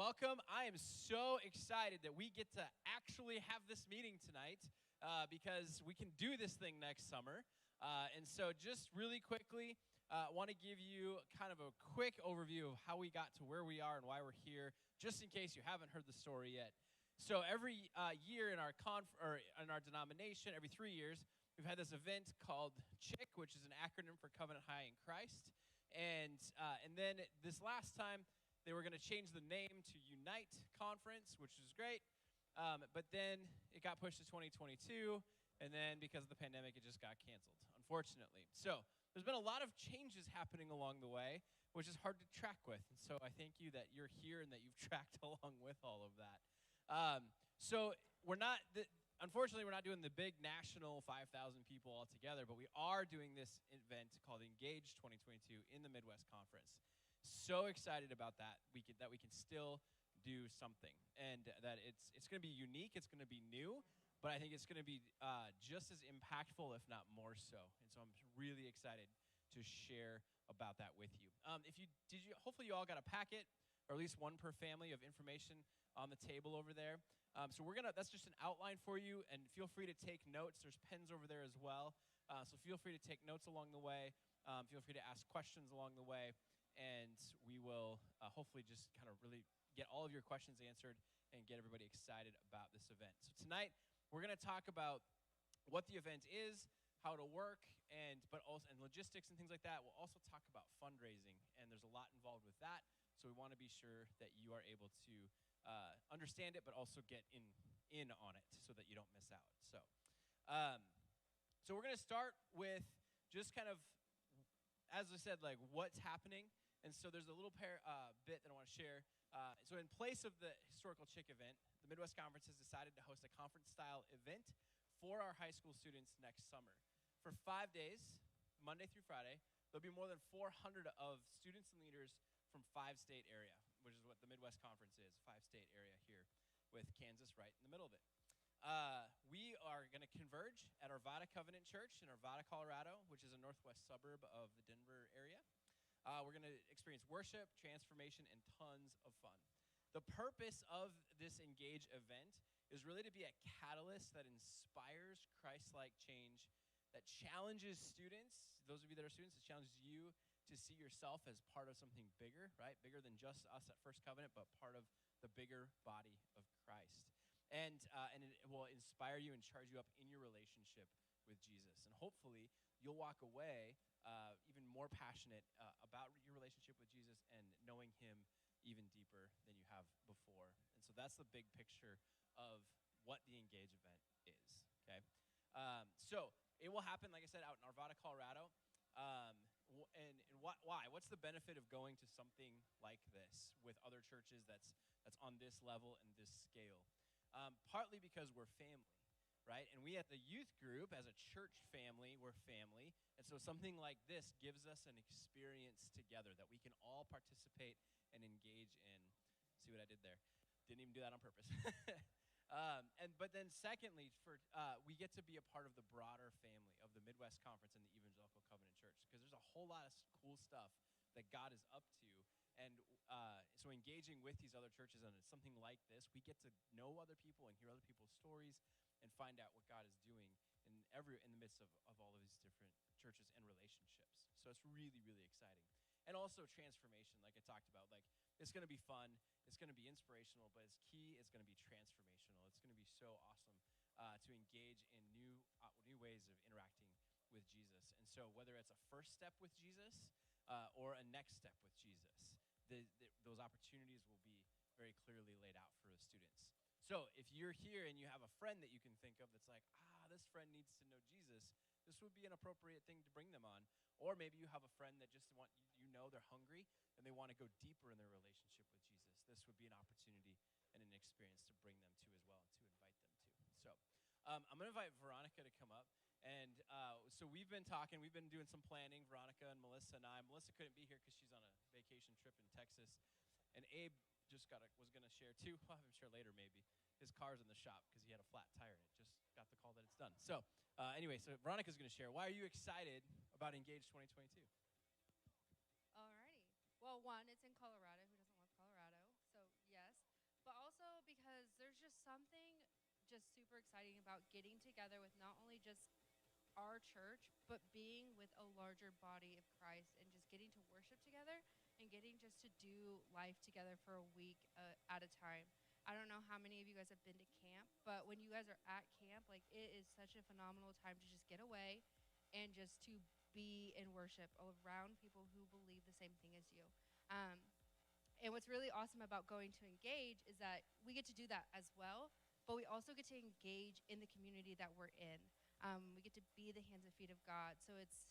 welcome. I am so excited that we get to actually have this meeting tonight because we can do this thing next summer. And so just really quickly, I want to give you kind of a quick overview of how we got to where we are and why we're here, just in case you haven't heard the story yet. So every year in our in our denomination, every 3 years, we've had this event called CHIC, which is an acronym for Covenant High in Christ. And then this last time, they were going to change the name to Unite Conference, which is great. But then it got pushed to 2022, and then because of the pandemic, it just got canceled, unfortunately. So there's been a lot of changes happening along the way, which is hard to track with. And so I thank you that you're here and that you've tracked along with all of that. So we're not, unfortunately, we're not doing the big national 5,000 people all together, but we are doing this event called ENGAGE2022 in the Midwest Conference. So excited about that. We can still do something, and that it's going to be unique. It's going to be new, but I think it's going to be just as impactful, if not more so. And so I'm really excited to share about that with you. Hopefully you all got a packet, or at least one per family, of information on the table over there. So that's just an outline for you, and feel free to take notes. There's pens over there as well. So feel free to take notes along the way. Feel free to ask questions along the way, and we will hopefully just kind of really get all of your questions answered and get everybody excited about this event. So tonight, we're going to talk about what the event is, how it'll work, and logistics and things like that. We'll also talk about fundraising, and there's a lot involved with that. So we want to be sure that you are able to understand it, but also get in on it so that you don't miss out. So we're going to start with just kind of, as I said, like what's happening. And so there's a little bit that I want to share. So in place of the historical CHIC event, the Midwest Conference has decided to host a conference-style event for our high school students next summer. For 5 days, Monday through Friday, there'll be more than 400 of students and leaders from 5-state area, which is what the Midwest Conference is, 5-state area here with Kansas right in the middle of it. We are going to converge at Arvada Covenant Church in Arvada, Colorado, which is a northwest suburb of the Denver area. We're going to experience worship, transformation, and tons of fun. The purpose of this Engage event is really to be a catalyst that inspires Christ-like change, that challenges students, those of you that are students, it challenges you to see yourself as part of something bigger, right? Bigger than just us at First Covenant, but part of the bigger body of Christ. And it will inspire you and charge you up in your relationship with Jesus. And hopefully, you'll walk away even more passionate about your relationship with Jesus and knowing him even deeper than you have before. And so that's the big picture of what the Engage event is, okay? So it will happen, like I said, out in Arvada, Colorado. And why? What's the benefit of going to something like this with other churches that's on this level and this scale? Partly because we're family, right? And we at the youth group, as a church family, we're family. And so something like this gives us an experience together that we can all participate and engage in. See what I did there? Didn't even do that on purpose. But then secondly, we get to be a part of the broader family of the Midwest Conference and the Evangelical Covenant Church, because there's a whole lot of cool stuff that God is up to. And so engaging with these other churches on something like this, we get to know other people and hear other people's stories and find out what God is doing in the midst of all of these different churches and relationships. So it's really, really exciting. And also transformation, like I talked about. Like, it's going to be fun, it's going to be inspirational, but it's key, it's going to be transformational. It's going to be so awesome to engage in new ways of interacting with Jesus. And so whether it's a first step with Jesus or a next step with Jesus, those opportunities will be very clearly laid out for the students. So if you're here and you have a friend that you can think of that's like, this friend needs to know Jesus, this would be an appropriate thing to bring them on. Or maybe you have a friend that just they're hungry and they want to go deeper in their relationship with Jesus. This would be an opportunity and an experience to bring them to as well and to invite them to. So I'm going to invite Veronica to come up. And so we've been doing some planning, Veronica and Melissa and I. Melissa couldn't be here because she's on a vacation trip in Texas. And Abe just was going to share too. I'll have him share later maybe. His car's in the shop because he had a flat tire and it just got the call that it's done. So anyway, so Veronica's going to share. Why are you excited about Engage 2022? Alrighty. Well, one, it's in Colorado. Who doesn't love Colorado? So yes, something just super exciting about getting together with not only just our church, but being with a larger body of Christ and just getting to worship together and getting just to do life together for a week at a time. I don't know how many of you guys have been to camp, but when you guys are at camp, like it is such a phenomenal time to just get away and just to be in worship around people who believe the same thing as you. And what's really awesome about going to Engage is that we get to do that as well, but we also get to engage in the community that we're in. We get to be the hands and feet of God. So it's,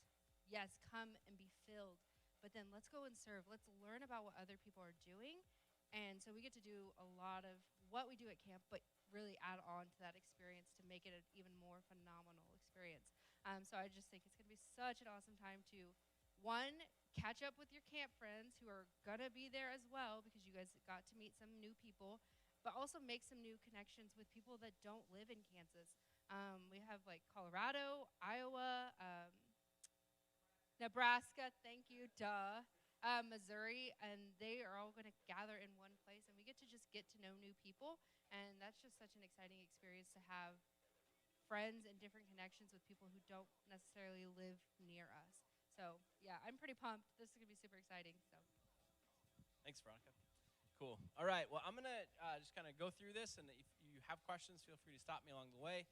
yes, come and be filled, but then let's go and serve. Let's learn about what other people are doing. And so we get to do a lot of what we do at camp, but really add on to that experience to make it an even more phenomenal experience. So I just think it's going to be such an awesome time to, one, catch up with your camp friends who are going to be there as well because you guys got to meet some new people, but also make some new connections with people that don't live in Kansas. We have like Colorado, Iowa, Nebraska, thank you, Missouri, and they are all going to gather in one place, and we get to just get to know new people, and that's just such an exciting experience to have friends and different connections with people who don't necessarily live near us. So, yeah, I'm pretty pumped. This is going to be super exciting. So, Thanks, Veronica. Cool. All right. Well, I'm going to just kind of go through this, and if you have questions, feel free to stop me along the way.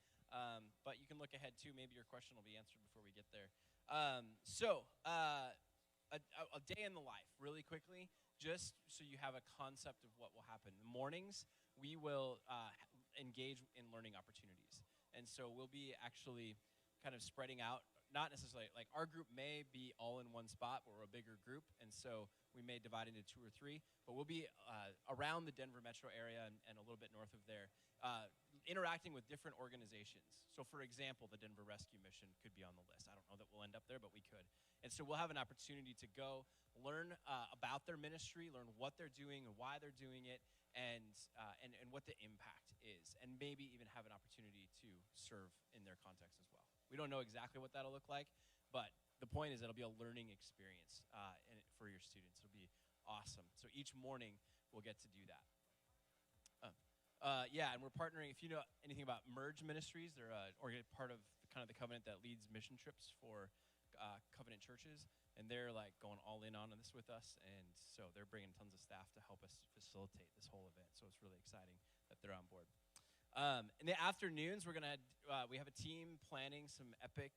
But you can look ahead, too. Maybe your question will be answered before we get there. A day in the life, really quickly, just so you have a concept of what will happen. In the mornings, we will engage in learning opportunities. And so we'll be actually kind of spreading out, not necessarily, like our group may be all in one spot, but we're a bigger group, and so we may divide into 2 or 3, but we'll be around the Denver metro area and a little bit north of there, interacting with different organizations. So for example, the Denver Rescue Mission could be on the list. I don't know that we'll end up there, but we could. And so we'll have an opportunity to go learn about their ministry, learn what they're doing and why they're doing it, and what the impact is, and maybe even have an opportunity to serve in their context as well. We don't know exactly what that'll look like, but the point is it'll be a learning experience for your students. It'll be awesome. So each morning we'll get to do that. And we're partnering. If you know anything about Merge Ministries, they're part of kind of the covenant that leads mission trips for covenant churches, and they're like going all in on this with us, and so they're bringing tons of staff to help us facilitate this whole event. So it's really exciting that they're on board. In the afternoons, we have a team planning some epic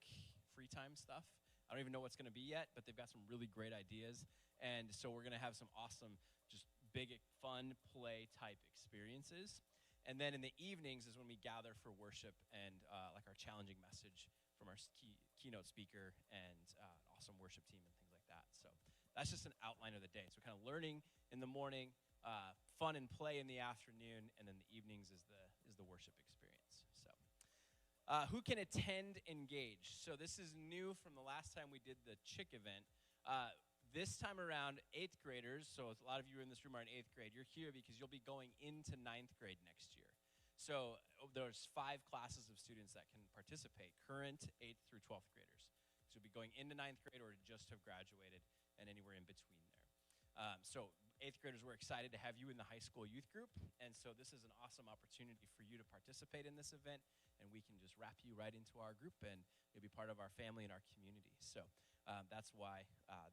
free time stuff. I don't even know what's going to be yet, but they've got some really great ideas, and so we're going to have some awesome, just big, fun play type experiences. And then in the evenings is when we gather for worship and like our challenging message from our keynote speaker and awesome worship team and things like that. So that's just an outline of the day. So kind of learning in the morning, fun and play in the afternoon, and then the evenings is the worship experience. So who can attend Engage? So this is new from the last time we did the Chick event. This time around, 8th graders, so a lot of you in this room are in 8th grade, you're here because you'll be going into 9th grade next year. So there's 5 classes of students that can participate, current 8th through 12th graders. So you'll be going into 9th grade or just have graduated and anywhere in between there. So 8th graders, we're excited to have you in the high school youth group, and so this is an awesome opportunity for you to participate in this event, and we can just wrap you right into our group, and you'll be part of our family and our community. So that's why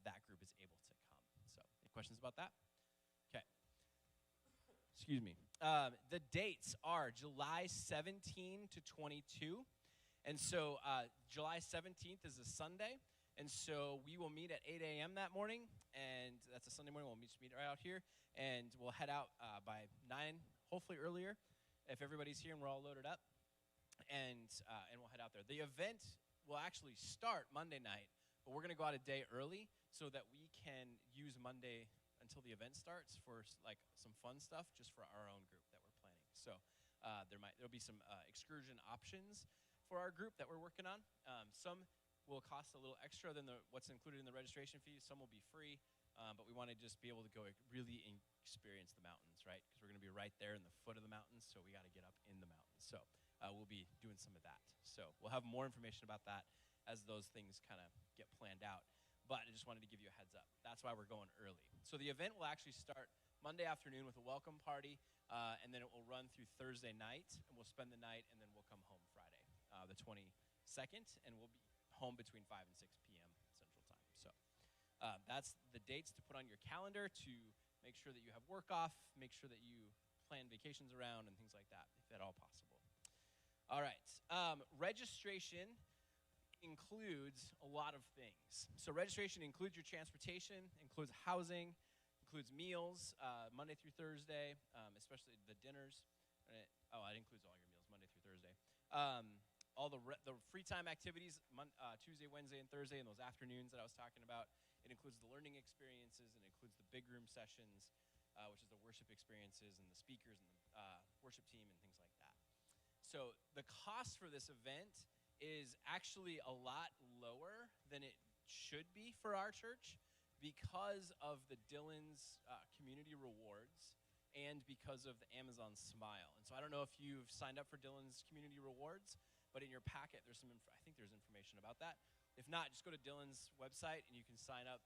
that group is able to come. So any questions about that? Okay. Excuse me. The dates are July 17 to 22, and so July 17th is a Sunday. And so we will meet at 8 a.m. that morning, and that's a Sunday morning. We'll meet right out here, and we'll head out by 9, hopefully earlier, if everybody's here and we're all loaded up, and we'll head out there. The event will actually start Monday night, but we're going to go out a day early so that we can use Monday until the event starts for like some fun stuff just for our own group that we're planning. So there'll be some excursion options for our group that we're working on. Some will cost a little extra than what's included in the registration fee. Some will be free, but we want to just be able to go really experience the mountains, right? Because we're going to be right there in the foot of the mountains, so we got to get up in the mountains. So we'll be doing some of that. So we'll have more information about that as those things kind of get planned out. But I just wanted to give you a heads up. That's why we're going early. So the event will actually start Monday afternoon with a welcome party, and then it will run through Thursday night, and we'll spend the night, and then we'll come home Friday, the 22nd, and we'll be home between 5 and 6 p.m. Central Time. So that's the dates to put on your calendar to make sure that you have work off, make sure that you plan vacations around, and things like that, if at all possible. All right, registration includes a lot of things. So registration includes your transportation, includes housing, includes meals, Monday through Thursday, especially the dinners. It includes all your meals, Monday through Thursday. All the free time activities, Tuesday, Wednesday, and Thursday, and those afternoons that I was talking about. It includes the learning experiences, and it includes the big room sessions, which is the worship experiences, and the speakers, and the worship team, and things like that. So the cost for this event is actually a lot lower than it should be for our church because of the Dylan's community rewards and because of the Amazon Smile. And so I don't know if you've signed up for Dylan's community rewards, but in your packet there's I think there's information about that. If not, just go to Dylan's website and you can sign up,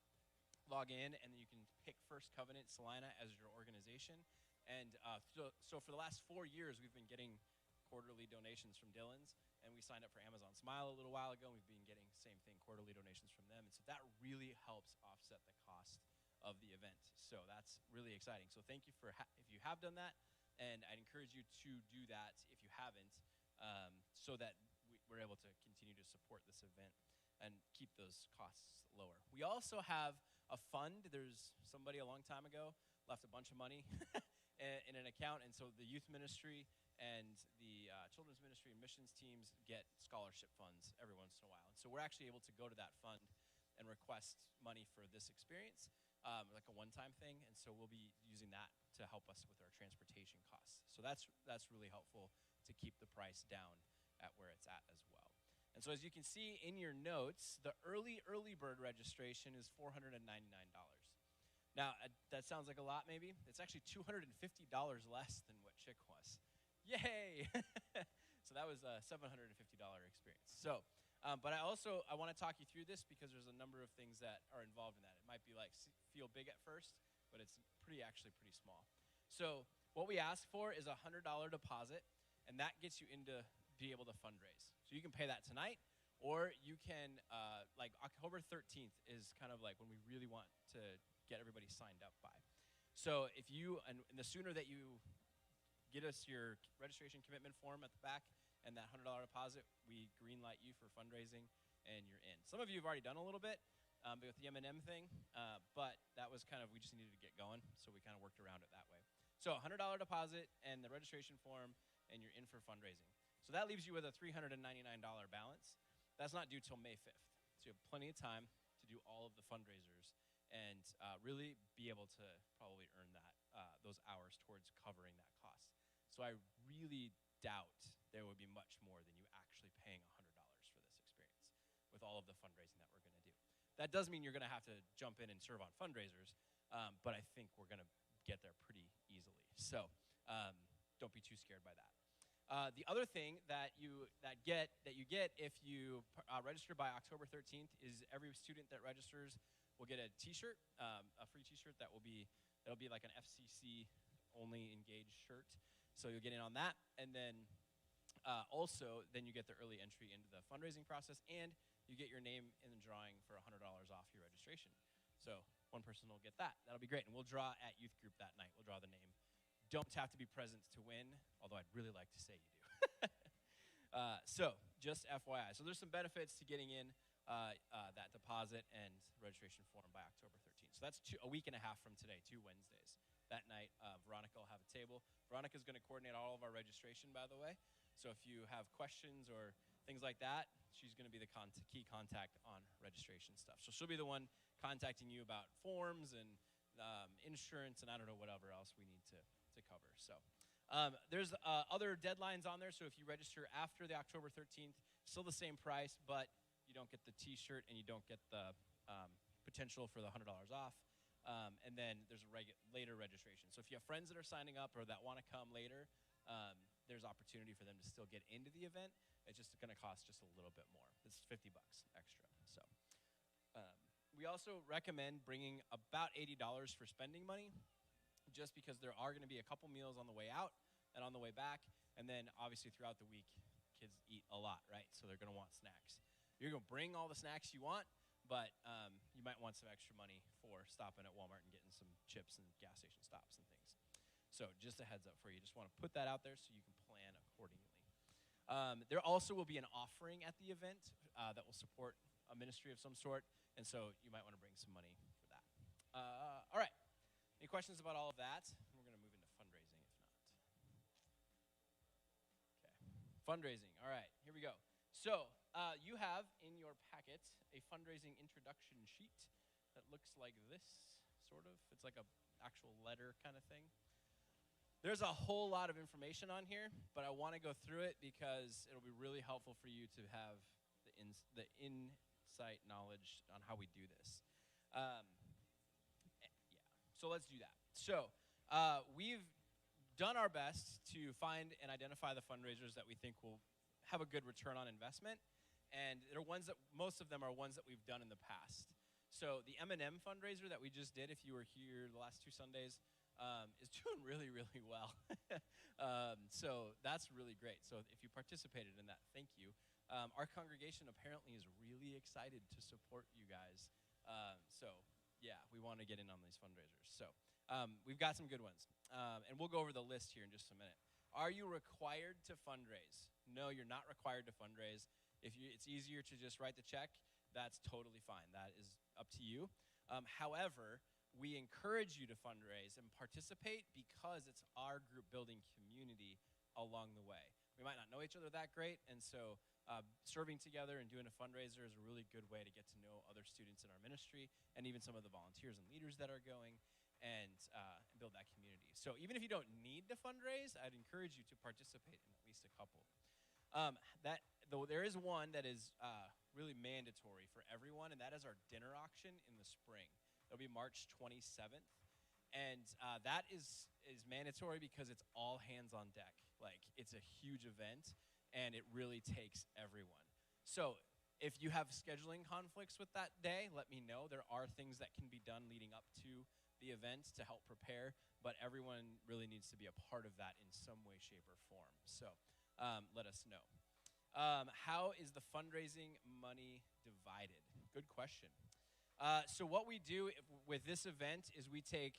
log in, and then you can pick First Covenant Salina as your organization. And so for the last 4 years, we've been getting quarterly donations from Dylan's, and we signed up for Amazon Smile a little while ago, and we've been getting same thing, quarterly donations from them, and so that really helps offset the cost of the event. So that's really exciting. So thank you for if you have done that, and I'd encourage you to do that if you haven't, so that we're able to continue to support this event and keep those costs lower. We also have a fund. There's somebody a long time ago left a bunch of money in an account, and so the youth ministry and the children's ministry and missions teams get scholarship funds every once in a while. And so we're actually able to go to that fund and request money for this experience, like a one-time thing, and so we'll be using that to help us with our transportation costs. So that's really helpful to keep the price down at where it's at as well. And so as you can see in your notes, the early bird registration is $499. Now, that sounds like a lot maybe. It's actually $250 less than what Chick was. Yay! So that was a $750 experience. So, but I want to talk you through this because there's a number of things that are involved in that. It might be like feel big at first, but it's actually pretty small. So what we ask for is a $100 deposit, and that gets you into be able to fundraise. So you can pay that tonight, or you can, like October 13th is kind of like when we really want to get everybody signed up by. So if you, and the sooner that you get us your registration commitment form at the back and that $100 deposit, we green light you for fundraising, and you're in. Some of you have already done a little bit with the M&M thing, but that was kind of, we just needed to get going, so we kind of worked around it that way. So $100 deposit and the registration form, and you're in for fundraising. So that leaves you with a $399 balance. That's not due till May 5th. So you have plenty of time to do all of the fundraisers and really be able to probably earn that those hours towards covering that cost. So I really doubt there would be much more than you actually paying $100 for this experience with all of the fundraising that we're going to do. That does mean you're going to have to jump in and serve on fundraisers, but I think we're going to get there pretty easily. So don't be too scared by that. The other thing that you get if you register by October 13th is every student that registers will get a T-shirt, a free T-shirt that'll be like an FCC only engaged shirt. So you'll get in on that, and then also then you get the early entry into the fundraising process, and you get your name in the drawing for $100 off your registration. So one person will get that. That'll be great, and we'll draw at youth group that night. We'll draw the name. Don't have to be present to win, although I'd really like to say you do. So just FYI. So there's some benefits to getting in that deposit and registration form by October 13th. So that's a week and a half from today, 2 Wednesdays. That night, Veronica will have a table. Veronica's going to coordinate all of our registration, by the way. So if you have questions or things like that, she's going to be the key contact on registration stuff. So she'll be the one contacting you about forms and insurance and I don't know whatever else we need to cover. So there's other deadlines on there. So if you register after the October 13th, still the same price, but you don't get the T-shirt and you don't get the potential for the $100 off. And then there's a later registration. So if you have friends that are signing up or that want to come later, there's opportunity for them to still get into the event. It's just going to cost just a little bit more. It's $50 extra. So we also recommend bringing about $80 for spending money. just because there are going to be a couple meals on the way out and on the way back. And then obviously throughout the week, kids eat a lot, right? So they're going to want snacks. You're going to bring all the snacks you want, but you might want some extra money for stopping at Walmart and getting some chips and gas station stops and things. So just a heads up for you. Just want to put that out there so you can plan accordingly. There also will be an offering at the event that will support a ministry of some sort, and so you might want to bring some money for that. All right. Any questions about all of that? We're going to move into fundraising if not. Okay. Fundraising. All right. Here we go. So you have in your packet a fundraising introduction sheet that looks like this, sort of. It's like a actual letter kind of thing. There's a whole lot of information on here, but I want to go through it because it'll be really helpful for you to have the insight knowledge on how we do this. Yeah, so let's do that. So we've done our best to find and identify the fundraisers that we think will have a good return on investment, and they're ones that most of them are ones that we've done in the past. So the M&M fundraiser that we just did, if you were here the last 2 Sundays, is doing really, really well. So that's really great. So if you participated in that, thank you. Our congregation apparently is really excited to support you guys. So yeah, we want to get in on these fundraisers. So we've got some good ones. And we'll go over the list here in just a minute. Are you required to fundraise? No, you're not required to fundraise. It's easier to just write the check, that's totally fine. That is up to you. However, we encourage you to fundraise and participate because it's our group building community along the way. We might not know each other that great, and so serving together and doing a fundraiser is a really good way to get to know other students in our ministry and even some of the volunteers and leaders that are going and build that community. So even if you don't need to fundraise, I'd encourage you to participate in at least a couple. Though there is one that is really mandatory for everyone, and that is our dinner auction in the spring. It'll be March 27th, and that is mandatory because it's all hands on deck. Like, it's a huge event, and it really takes everyone. So if you have scheduling conflicts with that day, let me know. There are things that can be done leading up to the event to help prepare, but everyone really needs to be a part of that in some way, shape, or form. So let us know. How is the fundraising money divided? Good question. So what we do with this event is we take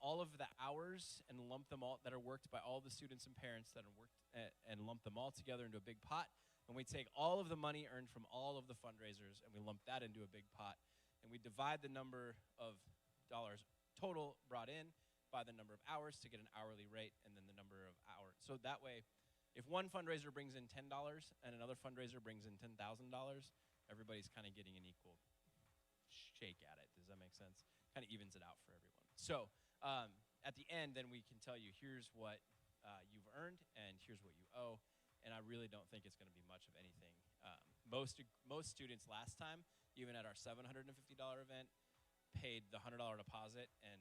all of the hours and lump them all that are worked by all the students and parents that are worked and lump them all together into a big pot. And we take all of the money earned from all of the fundraisers and we lump that into a big pot. And we divide the number of dollars total brought in by the number of hours to get an hourly rate and then the number of hours. So that way, if one fundraiser brings in $10 and another fundraiser brings in $10,000, everybody's kind of getting an equal shake at it. Does that make sense? Kind of evens it out for everyone. So at the end, then we can tell you, here's what you've earned and here's what you owe. And I really don't think it's going to be much of anything. Most students last time, even at our $750 event, paid the $100 deposit and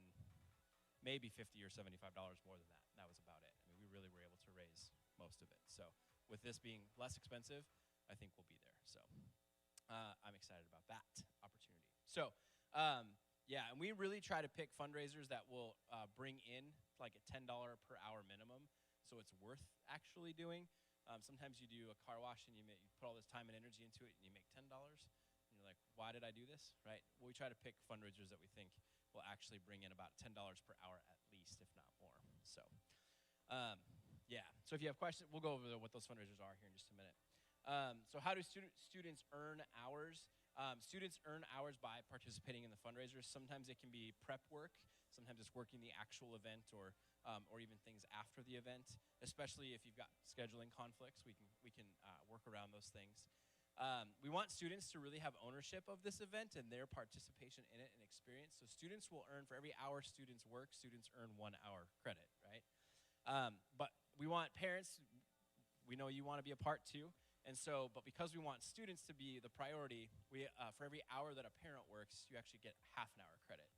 maybe $50 or $75 more than that. That was about it. I mean, we really were able to raise most of it. So with this being less expensive, I think we'll be there. So I'm excited about that opportunity. So yeah, and we really try to pick fundraisers that will bring in like a $10 per hour minimum, so it's worth actually doing. Sometimes you do a car wash and you put all this time and energy into it and you make $10. And you're like, why did I do this, right? Well, we try to pick fundraisers that we think will actually bring in about $10 per hour at least, if not more. So yeah, so if you have questions, we'll go over what those fundraisers are here in just a minute. So how do students earn hours? Students earn hours by participating in the fundraisers. Sometimes it can be prep work. Sometimes it's working the actual event or even things after the event, especially if you've got scheduling conflicts. We can work around those things. We want students to really have ownership of this event and their participation in it and experience. So students will earn, for every hour students work, students earn 1 hour credit, right? But we want parents, we know you want to be a part too. And so, but because we want students to be the priority, for every hour that a parent works, you actually get half an hour credit.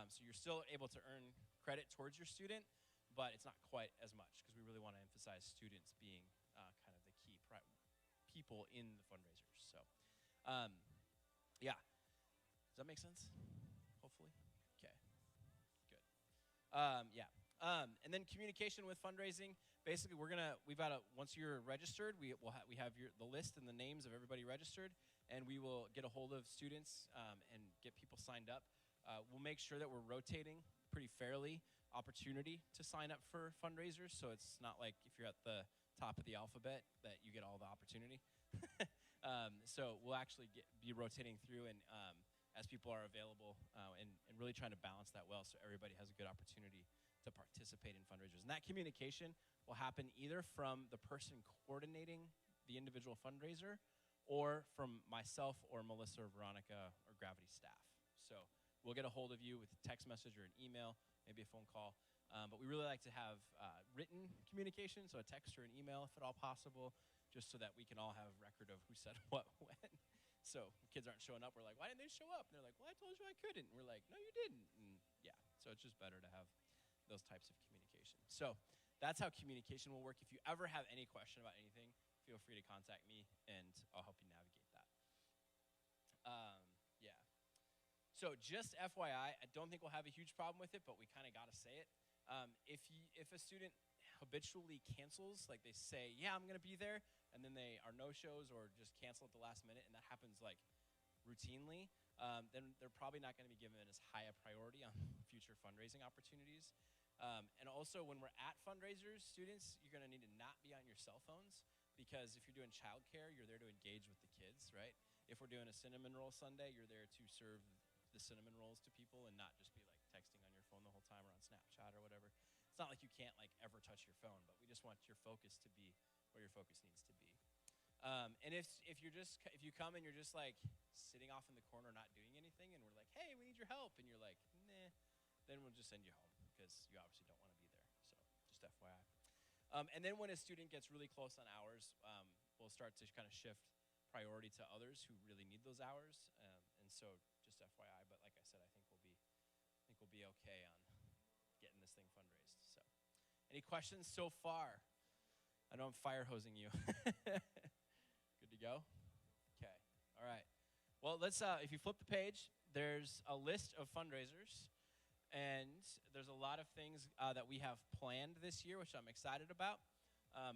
So you're still able to earn credit towards your student, but it's not quite as much because we really want to emphasize students being kind of the key people in the fundraisers. So, yeah. Does that make sense? Hopefully? Okay, good. Yeah. And then communication with fundraising. Basically, once you're registered, we have the list and the names of everybody registered, and we will get a hold of students and get people signed up. We'll make sure that we're rotating pretty fairly opportunity to sign up for fundraisers, so it's not like if you're at the top of the alphabet that you get all the opportunity. So we'll actually be rotating through and as people are available and really trying to balance that well so everybody has a good opportunity to participate in fundraisers. And that communication will happen either from the person coordinating the individual fundraiser or from myself or Melissa or Veronica or Gravity staff. So we'll get a hold of you with a text message or an email, maybe a phone call. But we really like to have written communication, so a text or an email if at all possible, just so that we can all have record of who said what when. So kids aren't showing up, we're like, why didn't they show up? And they're like, well, I told you I couldn't. And we're like, no, you didn't. And yeah, so it's just better to have those types of communication. So that's how communication will work. If you ever have any question about anything, feel free to contact me, and I'll help you navigate that. Yeah. So just FYI, I don't think we'll have a huge problem with it, but we kind of got to say it. If a student habitually cancels, like they say, yeah, I'm going to be there, and then they are no-shows or just cancel at the last minute, and that happens like routinely, then they're probably not going to be given as high a priority on future fundraising opportunities. And also when we're at fundraisers, students, you're going to need to not be on your cell phones, because if you're doing childcare, you're there to engage with the kids, right? If we're doing a cinnamon roll Sunday, you're there to serve the cinnamon rolls to people and not just be like texting on your phone the whole time or on Snapchat or whatever. It's not like you can't like ever touch your phone, but we just want your focus to be where your focus needs to be. And if you come and you're just like sitting off in the corner not doing anything, and we're like, hey, we need your help, and you're like, nah, then we'll just send you home, because you obviously don't want to be there. So just FYI. And then when a student gets really close on hours, we'll start to kind of shift priority to others who really need those hours. And so just FYI, but like I said, I think we'll be okay on getting this thing fundraised. So any questions so far? I know I'm fire hosing you. Good to go? Okay, all right. Well, let's, if you flip the page, there's a list of fundraisers, and there's a lot of things that we have planned this year, which I'm excited about.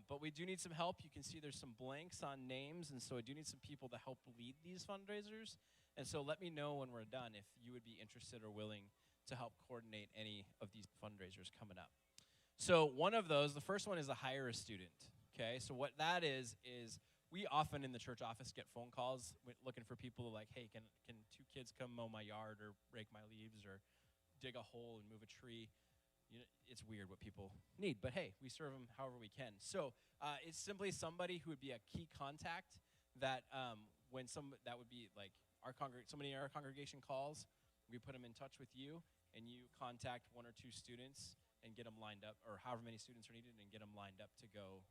But we do need some help. You can see there's some blanks on names, and so I do need some people to help lead these fundraisers. And so let me know when we're done if you would be interested or willing to help coordinate any of these fundraisers coming up. So one of those, the first one is a hire a student. Okay, so what that is we often in the church office get phone calls looking for people like, hey, can 2 kids come mow my yard or rake my leaves or dig a hole and move a tree? You know, it's weird what people need, but hey, we serve them however we can. So it's simply somebody who would be a key contact that that would be like somebody in our congregation calls, we put them in touch with you, and you contact 1 or 2 students and get them lined up, or however many students are needed, and get them lined up to go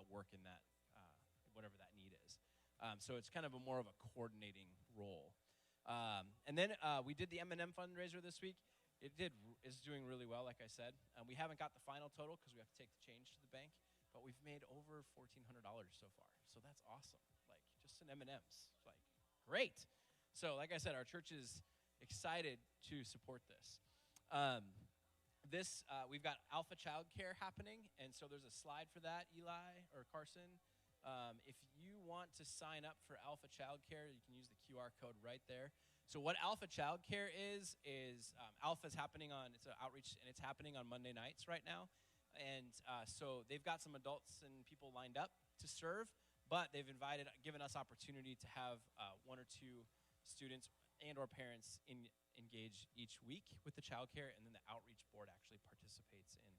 work in that, whatever that need is. So it's kind of more of a coordinating role. And then we did the M&M fundraiser this week. It's doing really well, like I said. We haven't got the final total because we have to take the change to the bank, but we've made over $1,400 so far. So that's awesome. Like, just in M&Ms. Like, great. So, like I said, our church is excited to support this. We've got Alpha Childcare happening, and so there's a slide for that, Eli or Carson. If you want to sign up for Alpha Childcare, you can use the QR code right there. So what Alpha Childcare is Alpha's happening it's an outreach, and it's happening on Monday nights right now. And so they've got some adults and people lined up to serve, but they've given us opportunity to have 1 or 2 students and or parents engage each week with the childcare, and then the outreach board actually participates in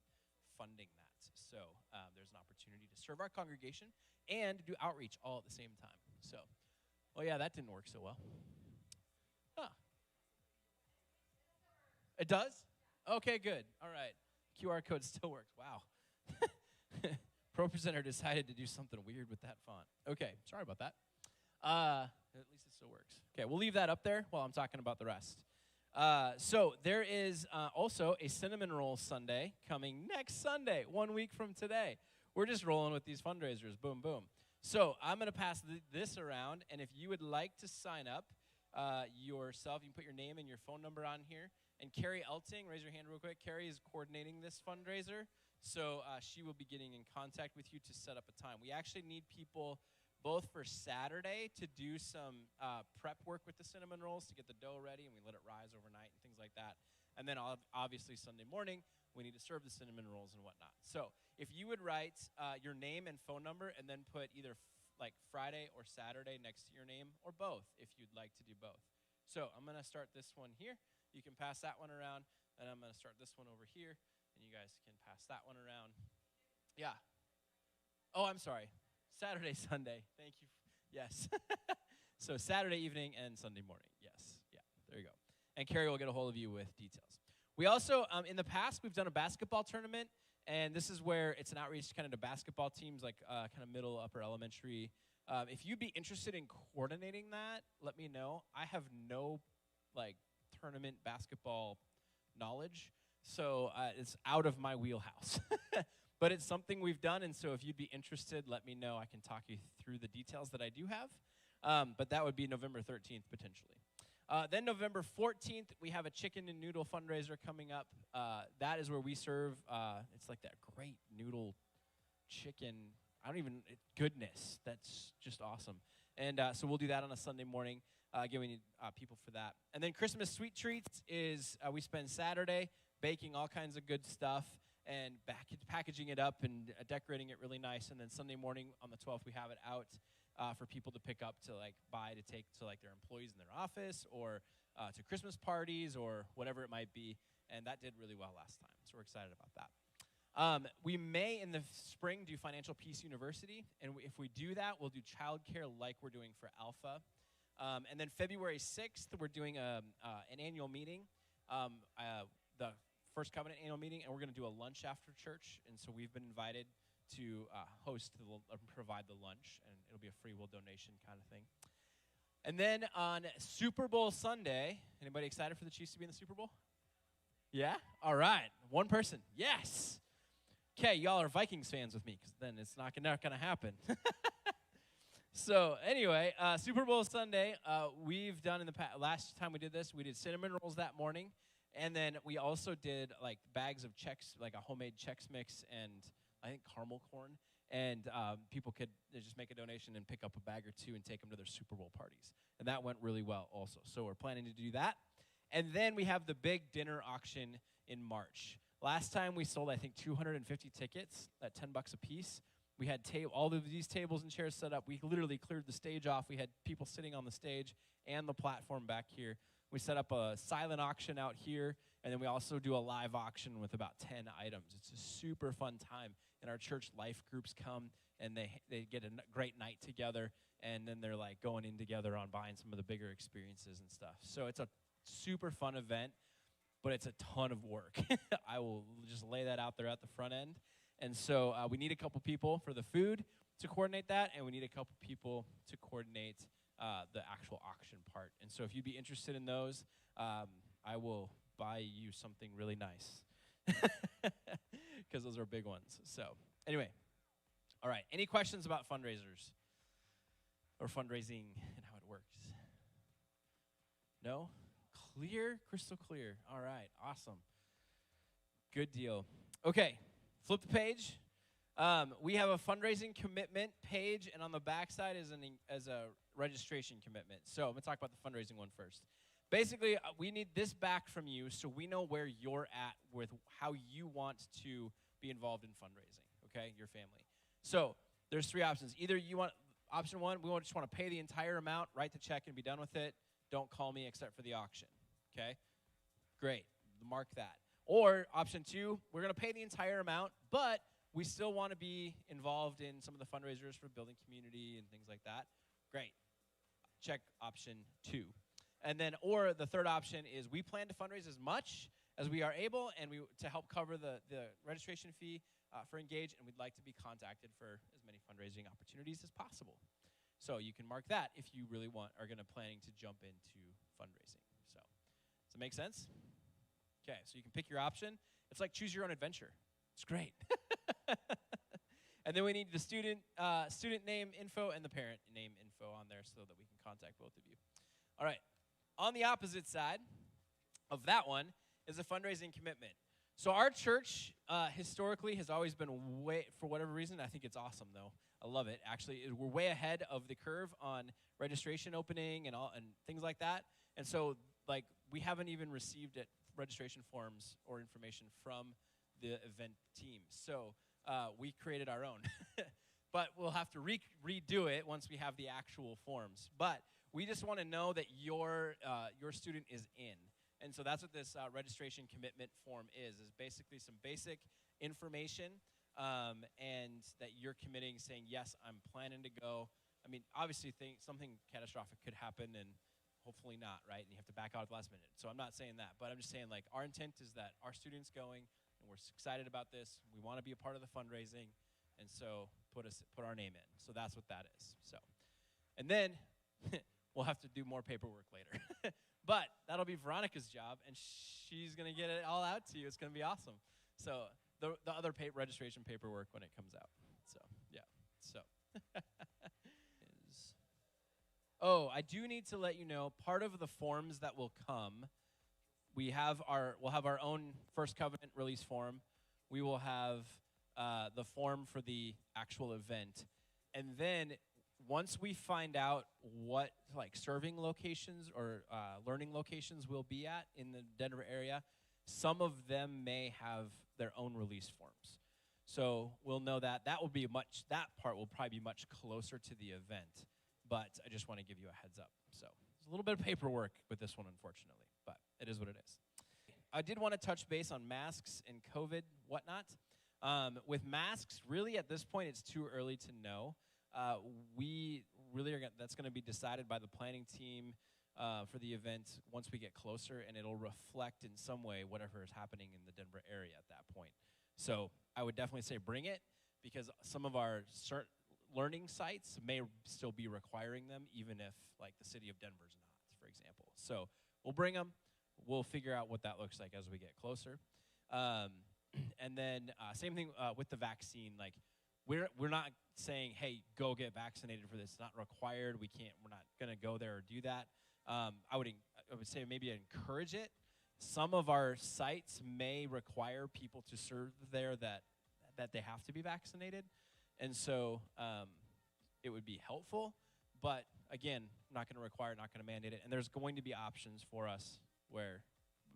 funding that. So there's an opportunity to serve our congregation and do outreach all at the same time. So, oh yeah, that didn't work so well. Huh. It does? Okay, good. All right. QR code still works. Wow. Pro Presenter decided to do something weird with that font. Okay, sorry about that. At least it still works. Okay, we'll leave that up there while I'm talking about the rest. So there is also a Cinnamon Roll Sunday coming next Sunday, 1 week from today. We're just rolling with these fundraisers. Boom, boom. So I'm going to pass this around, and if you would like to sign up yourself, you can put your name and your phone number on here, And Carrie Elting, raise your hand real quick. Carrie is coordinating this fundraiser, so she will be getting in contact with you to set up a time. We actually need people both for Saturday to do some prep work with the cinnamon rolls to get the dough ready, and we let it rise overnight and things like that. And then obviously Sunday morning, we need to serve the cinnamon rolls and whatnot. So if you would write your name and phone number and then put either like Friday or Saturday next to your name, or both if you'd like to do both. So I'm going to start this one here. You can pass that one around, and I'm going to start this one over here, and you guys can pass that one around. Yeah. Oh, I'm sorry. Saturday, Sunday. Thank you. Yes. So Saturday evening and Sunday morning. Yes. Yeah, there you go. And Carrie will get a hold of you with details. We also, in the past, we've done a basketball tournament, and this is where it's an outreach kind of to basketball teams, like kind of middle, upper elementary. If you'd be interested in coordinating that, let me know. I have no, tournament basketball knowledge, so it's out of my wheelhouse. But it's something we've done, and so if you'd be interested, let me know. I can talk you through the details that I do have. But that would be November 13th, potentially. Then November 14th, we have a chicken and noodle fundraiser coming up. That is where we serve, it's like that great noodle chicken, goodness, that's just awesome. And so we'll do that on a Sunday morning. Again, we need people for that. And then Christmas Sweet Treats is, we spend Saturday baking all kinds of good stuff and packaging it up and decorating it really nice. And then Sunday morning on the 12th, we have it out for people to pick up to buy to take to their employees in their office, or to Christmas parties, or whatever it might be. And that did really well last time, so we're excited about that. We may in the spring do Financial Peace University, and if we do that, we'll do childcare like we're doing for Alpha. And then February 6th, we're doing an annual meeting, the First Covenant annual meeting, and we're going to do a lunch after church. And so we've been invited to provide the lunch, and it'll be a free will donation kind of thing. And then on Super Bowl Sunday, anybody excited for the Chiefs to be in the Super Bowl? Yeah? All right. One person. Yes. Okay, y'all are Vikings fans with me, because then it's not going to happen. So anyway, Super Bowl Sunday, we've done in the past, last time we did this, we did cinnamon rolls that morning, and then we also did bags of Chex, like a homemade Chex Mix, and I think caramel corn, and people could just make a donation and pick up a bag or two and take them to their Super Bowl parties, and that went really well also. So we're planning to do that, and then we have the big dinner auction in March. Last time we sold, I think, 250 tickets at $10 a piece. We had all of these tables and chairs set up. We literally cleared the stage off. We had people sitting on the stage and the platform back here. We set up a silent auction out here, and then we also do a live auction with about 10 items. It's a super fun time, and our church life groups come, and they get a great night together, and then they're going in together on buying some of the bigger experiences and stuff. So it's a super fun event, but it's a ton of work. I will just lay that out there at the front end. And so we need a couple people for the food to coordinate that, and we need a couple people to coordinate the actual auction part. And so if you'd be interested in those, I will buy you something really nice, because those are big ones. So anyway, all right. Any questions about fundraisers or fundraising and how it works? No? Clear? Crystal clear. All right. Awesome. Good deal. Okay. Flip the page. We have a fundraising commitment page, and on the backside is a registration commitment. So I'm going to talk about the fundraising one first. Basically, we need this back from you so we know where you're at with how you want to be involved in fundraising, okay, your family. So there's three options. Either you want, option one, we just want to pay the entire amount, write the check, and be done with it. Don't call me except for the auction, okay? Great. Mark that. Or option two, we're going to pay the entire amount, but we still want to be involved in some of the fundraisers for building community and things like that. Great. Check option two. And then, or the third option is we plan to fundraise as much as we are able, and to help cover the registration fee for ENGAGE, and we'd like to be contacted for as many fundraising opportunities as possible. So you can mark that if you really are going to planning to jump into fundraising. So does it make sense? Okay, so you can pick your option. It's like choose your own adventure. It's great. And then we need the student name info and the parent name info on there so that we can contact both of you. All right. On the opposite side of that one is a fundraising commitment. So our church historically has always been for whatever reason, I think it's awesome though. I love it. Actually, we're way ahead of the curve on registration opening and things like that. And so like we haven't even received registration forms or information from the event team. So we created our own. But we'll have to redo it once we have the actual forms. But we just want to know that your student is in. And so that's what this registration commitment form is basically some basic information and that you're committing, saying, yes, I'm planning to go. I mean, obviously something catastrophic could happen and hopefully not, right? And you have to back out at the last minute. So I'm not saying that, but I'm just saying like our intent is that our student's going and we're excited about this. We want to be a part of the fundraising. And so put our name in. So that's what that is. So, and then we'll have to do more paperwork later. But that'll be Veronica's job, and she's going to get it all out to you. It's going to be awesome. So the other registration paperwork when it comes out. So, yeah. So. Oh, I do need to let you know, part of the forms that will come, we'll have our own First Covenant release form. We will have the form for the actual event. And then once we find out what like serving locations or learning locations we'll be at in the Denver area, some of them may have their own release forms. So we'll know that. That part will probably be much closer to the event. But I just want to give you a heads up. So there's a little bit of paperwork with this one, unfortunately, but it is what it is. I did want to touch base on masks and COVID, whatnot. With masks, really at this point, it's too early to know. We really that's going to be decided by the planning team for the event once we get closer, and it'll reflect in some way whatever is happening in the Denver area at that point. So I would definitely say bring it, because some of our learning sites may still be requiring them, even if like the city of Denver's not, for example. So we'll bring them. We'll figure out what that looks like as we get closer. And then same thing with the vaccine. Like we're not saying, hey, go get vaccinated for this. It's not required. We're not going to go there or do that. I would say maybe encourage it. Some of our sites may require people to serve there that they have to be vaccinated. And so it would be helpful. But again, not going to require, not going to mandate it. And there's going to be options for us where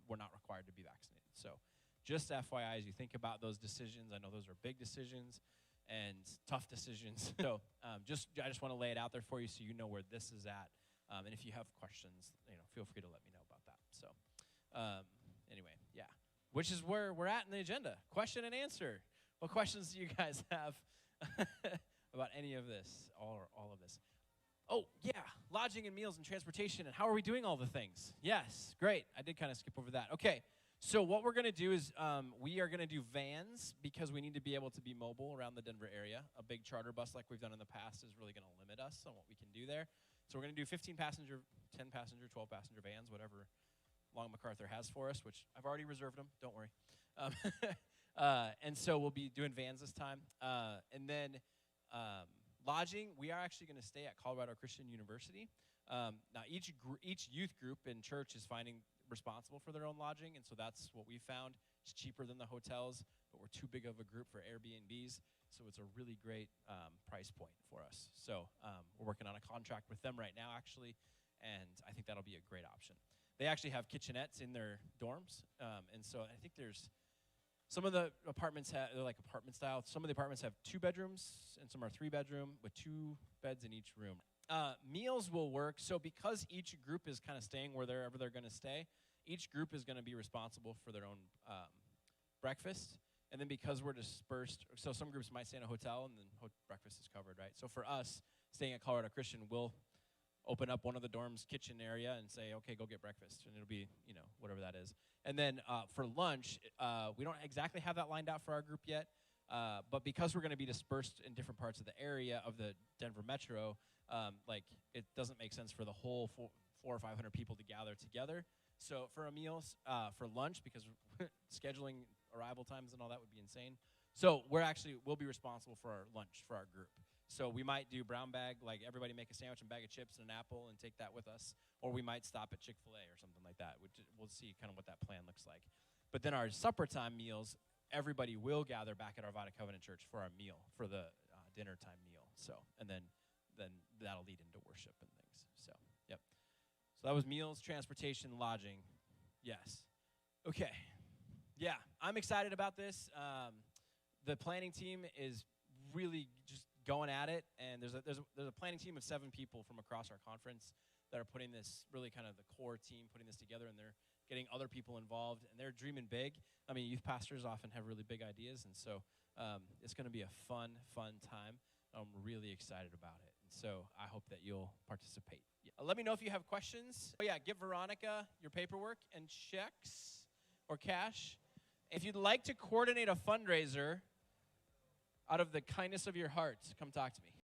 we're not required to be vaccinated. So just FYI, as you think about those decisions, I know those are big decisions and tough decisions. So I just want to lay it out there for you so you know where this is at. And if you have questions, feel free to let me know about that. So anyway, yeah. Which is where we're at in the agenda. Question and answer. What questions do you guys have about any of this, all of this? Oh, yeah, lodging and meals and transportation, and how are we doing all the things? Yes, great. I did kind of skip over that. Okay, so what we're going to do is we are going to do vans because we need to be able to be mobile around the Denver area. A big charter bus like we've done in the past is really going to limit us on what we can do there. So we're going to do 15-passenger, 10-passenger, 12-passenger vans, whatever Long MacArthur has for us, which I've already reserved them. Don't worry. And so we'll be doing vans this time. And then lodging, we are actually going to stay at Colorado Christian University. Now, each youth group in church is responsible for their own lodging, and so that's what we found. It's cheaper than the hotels, but we're too big of a group for Airbnbs, so it's a really great price point for us. So we're working on a contract with them right now, actually, and I think that'll be a great option. They actually have kitchenettes in their dorms, and so I think there's some of the apartments they're like apartment style. Some of the apartments have 2 bedrooms, and some are 3-bedroom with 2 beds in each room. Meals will work. So because each group is kind of staying wherever they're going to stay, each group is going to be responsible for their own breakfast. And then because we're dispersed, so some groups might stay in a hotel, and then breakfast is covered, right? So for us, staying at Colorado Christian, we'll open up one of the dorms' kitchen area and say, okay, go get breakfast. And it'll be, whatever that is. And then for lunch, we don't exactly have that lined out for our group yet. But because we're going to be dispersed in different parts of the area of the Denver metro, it doesn't make sense for the whole 400 or 500 people to gather together. So for a meals, for lunch, because scheduling arrival times and all that would be insane. So we'll be responsible for our lunch for our group. So we might do brown bag, like everybody make a sandwich and bag of chips and an apple and take that with us. Or we might stop at Chick-fil-A or something like that. We'll see kind of what that plan looks like. But then our supper time meals, everybody will gather back at our Arvada Covenant Church for our meal, for the dinner time meal. So, and then that'll lead into worship and things. So, yep. So that was meals, transportation, lodging. Yes. Okay. Yeah, I'm excited about this. The planning team is really just going at it, and there's a planning team of 7 people from across our conference that are putting this, really kind of the core team putting this together, and they're getting other people involved, and they're dreaming big. I mean, youth pastors often have really big ideas, and so it's going to be a fun time. I'm really excited about it, and so I hope that you'll participate. Yeah. Let me know if you have questions. Oh yeah, give Veronica your paperwork and checks or cash. If you'd like to coordinate a fundraiser out of the kindness of your heart, come talk to me.